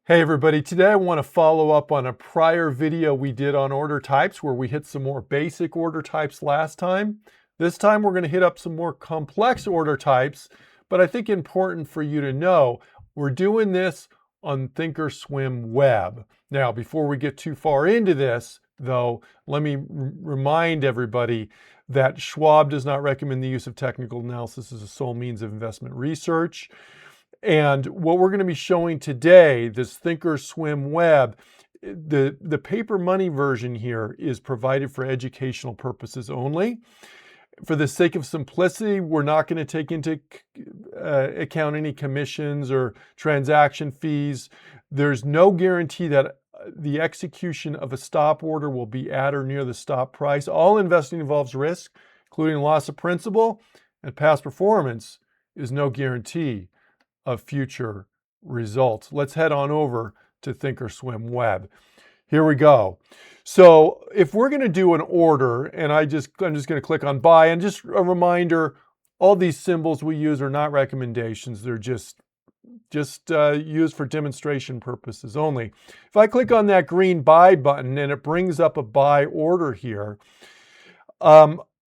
Hey everybody, today I want to follow up on a prior video we did on order types where we hit some more basic order types last time. This time we're going to hit up some more complex order types, but I think important for you to know, we're doing this on thinkorswim web. Now, before we get too far into this, though, let me remind everybody that Schwab does not recommend the use of technical analysis as a sole means of investment research. And what we're going to be showing today, this thinkorswim web, the paper money version here is provided for educational purposes only. For the sake of simplicity, we're not going to take into account any commissions or transaction fees. There's no guarantee that the execution of a stop order will be at or near the stop price. All investing involves risk, including loss of principal, and past performance is no guarantee of future results. Let's head on over to thinkorswim web. Here we go. So if we're going to do an order, and I'm just going to click on buy, and just a reminder, all these symbols we use are not recommendations. They're just used for demonstration purposes only. If I click on that green buy button and it brings up a buy order here,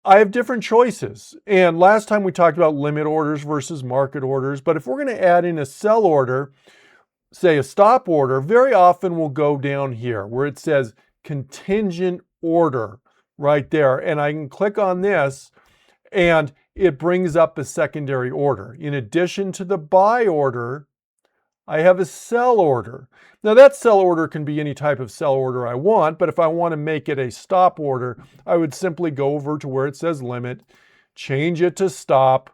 I have different choices. And last time we talked about limit orders versus market orders. But if we're going to add in a sell order, say a stop order, very often we'll go down here where it says contingent order right there. And I can click on this and it brings up a secondary order. In addition to the buy order, I have a sell order. Now that sell order can be any type of sell order I want, but if I want to make it a stop order, I would simply go over to where it says limit, change it to stop,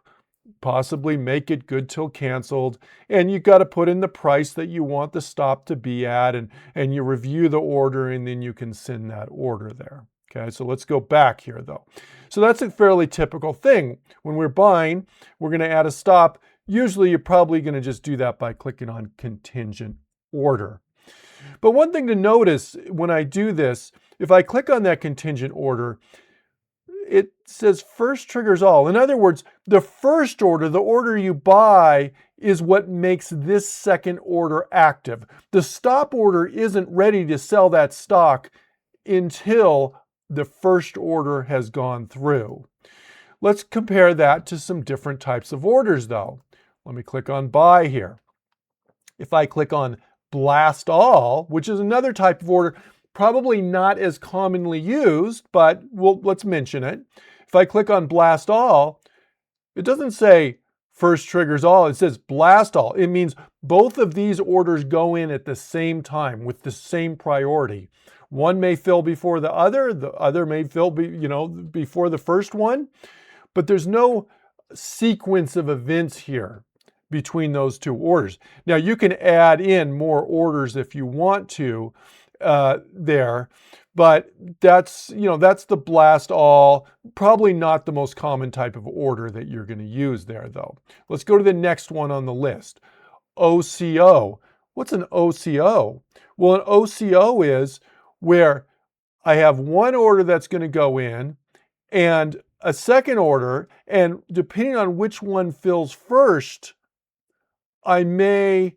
possibly make it good till canceled, and you've got to put in the price that you want the stop to be at, and you review the order, and then you can send that order there. Okay, so let's go back here though. So that's a fairly typical thing. When we're buying, we're going to add a stop. Usually you're probably going to just do that by clicking on contingent order. But one thing to notice when I do this, if I click on that contingent order, it says first triggers all. In other words, the first order, the order you buy, is what makes this second order active. The stop order isn't ready to sell that stock until the first order has gone through. Let's compare that to some different types of orders though. Let me click on buy here. If I click on blast all, which is another type of order, probably not as commonly used, but let's mention it. If I click on blast all, it doesn't say first triggers all, it says blast all. It means both of these orders go in at the same time with the same priority. One may fill before the other may fill before the first one, but there's no sequence of events here between those two orders. Now you can add in more orders if you want to there, but that's the blast all, probably not the most common type of order that you're going to use there though. Let's go to the next one on the list. OCO. What's an OCO? Well, an OCO is where I have one order that's going to go in and a second order, and depending on which one fills first, it's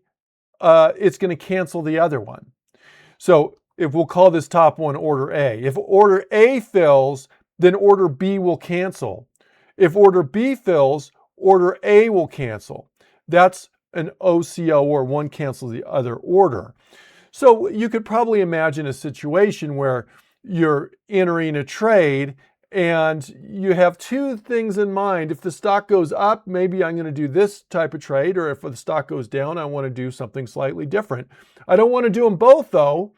going to cancel the other one. So if we'll call this top one order A. If order A fills, then order B will cancel. If order B fills, order A will cancel. That's an OCO, or one cancels the other order. So you could probably imagine a situation where you're entering a trade and you have two things in mind. If the stock goes up, maybe I'm going to do this type of trade, or if the stock goes down, I want to do something slightly different. I don't want to do them both though.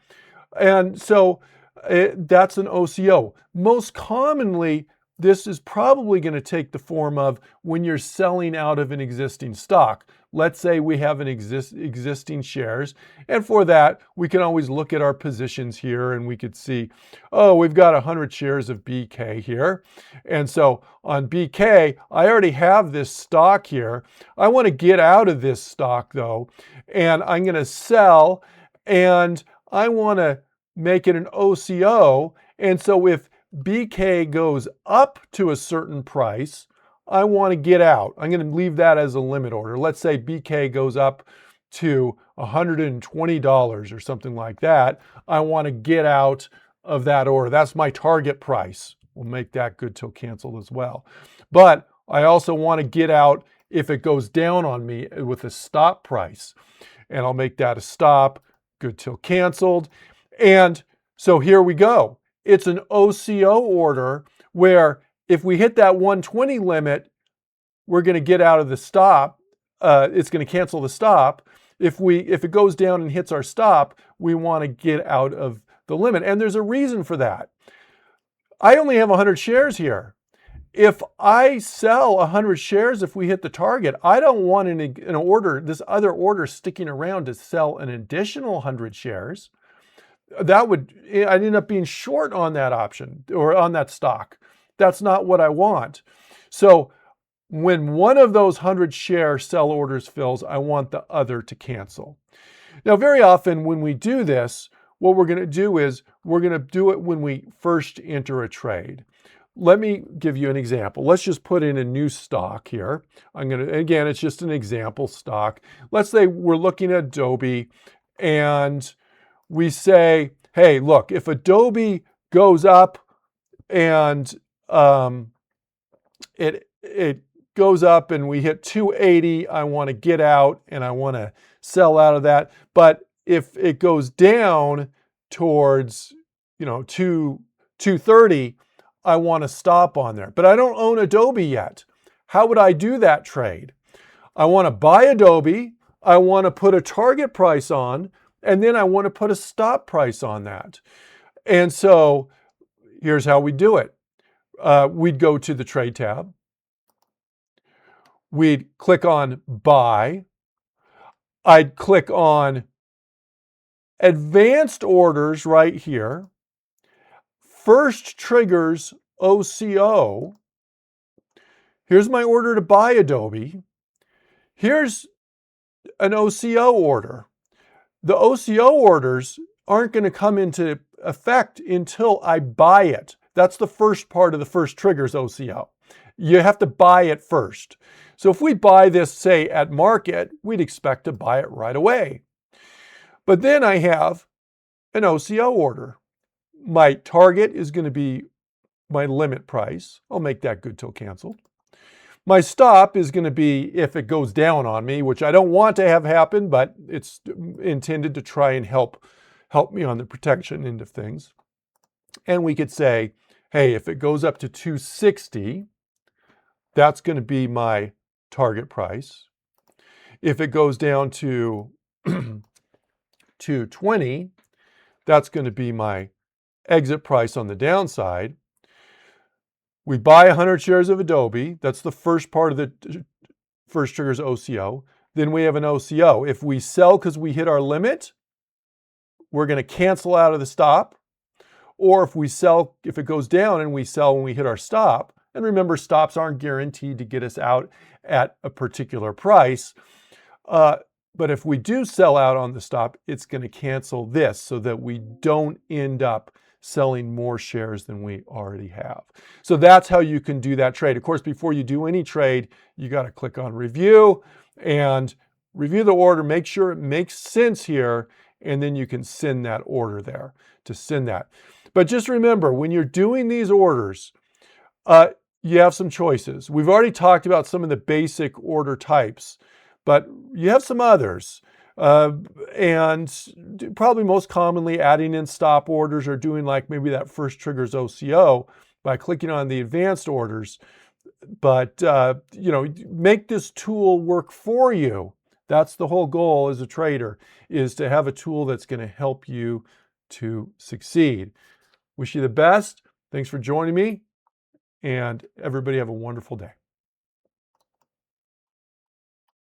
And so that's an OCO. Most commonly, this is probably going to take the form of when you're selling out of an existing stock. Let's say we have an existing shares, and for that, we can always look at our positions here and we could see, oh, we've got 100 shares of BK here. And so on BK, I already have this stock here. I want to get out of this stock though, and I'm going to sell, and I want to make it an OCO. And so if BK goes up to a certain price, I want to get out. I'm going to leave that as a limit order. Let's say BK goes up to $120 or something like that, I want to get out of that order. That's my target price. We'll make that good till canceled as well. But I also want to get out if it goes down on me with a stop price. And I'll make that a stop, good till canceled. And so here we go. It's an OCO order where if we hit that 120 limit, we're going to get out of the stop. It's going to cancel the stop. If it goes down and hits our stop, we want to get out of the limit. And there's a reason for that. I only have 100 shares here. If I sell 100 shares, if we hit the target, I don't want an order, this other order sticking around to sell an additional 100 shares. I'd end up being short on that option or on that stock. That's not what I want. So when one of those 100 share sell orders fills, I want the other to cancel. Now, very often when we do this, what we're going to do is we're going to do it when we first enter a trade. Let me give you an example. Let's just put in a new stock here. Again, it's just an example stock. Let's say we're looking at Adobe and we say, hey, look, if Adobe goes up and it goes up and we hit 280, I want to get out and I want to sell out of that. But if it goes down towards, 230, I want to stop on there. But I don't own Adobe yet. How would I do that trade? I want to buy Adobe. I want to put a target price on, and then I want to put a stop price on that. And so here's how we do it. We'd go to the trade tab. We'd click on buy. I'd click on advanced orders right here. First Triggers OCO. Here's my order to buy Adobe. Here's an OCO order. The OCO orders aren't going to come into effect until I buy it. That's the first part of the First Triggers OCO. You have to buy it first. So if we buy this, say, at market, we'd expect to buy it right away. But then I have an OCO order. My target is going to be my limit price. I'll make that good till canceled. My stop is going to be if it goes down on me, which I don't want to have happen, but it's intended to try and help me on the protection end of things. And we could say, hey, if it goes up to 260, that's going to be my target price. If it goes down to 220, that's going to be my exit price on the downside. We buy 100 shares of Adobe. That's the first part of the First Triggers OCO. Then we have an OCO. If we sell because we hit our limit, we're going to cancel out of the stop. Or if it goes down and we sell when we hit our stop, and remember, stops aren't guaranteed to get us out at a particular price. But if we do sell out on the stop, it's going to cancel this so that we don't end up selling more shares than we already have. So that's how you can do that trade. Of course, before you do any trade, you got to click on review and review the order, make sure it makes sense here, and then you can send that order there to send that. But just remember, when you're doing these orders, you have some choices. We've already talked about some of the basic order types, but you have some others. And probably most commonly adding in stop orders or doing like maybe that First Triggers OCO by clicking on the advanced orders. But, make this tool work for you. That's the whole goal as a trader, is to have a tool that's going to help you to succeed. Wish you the best. Thanks for joining me, and everybody have a wonderful day.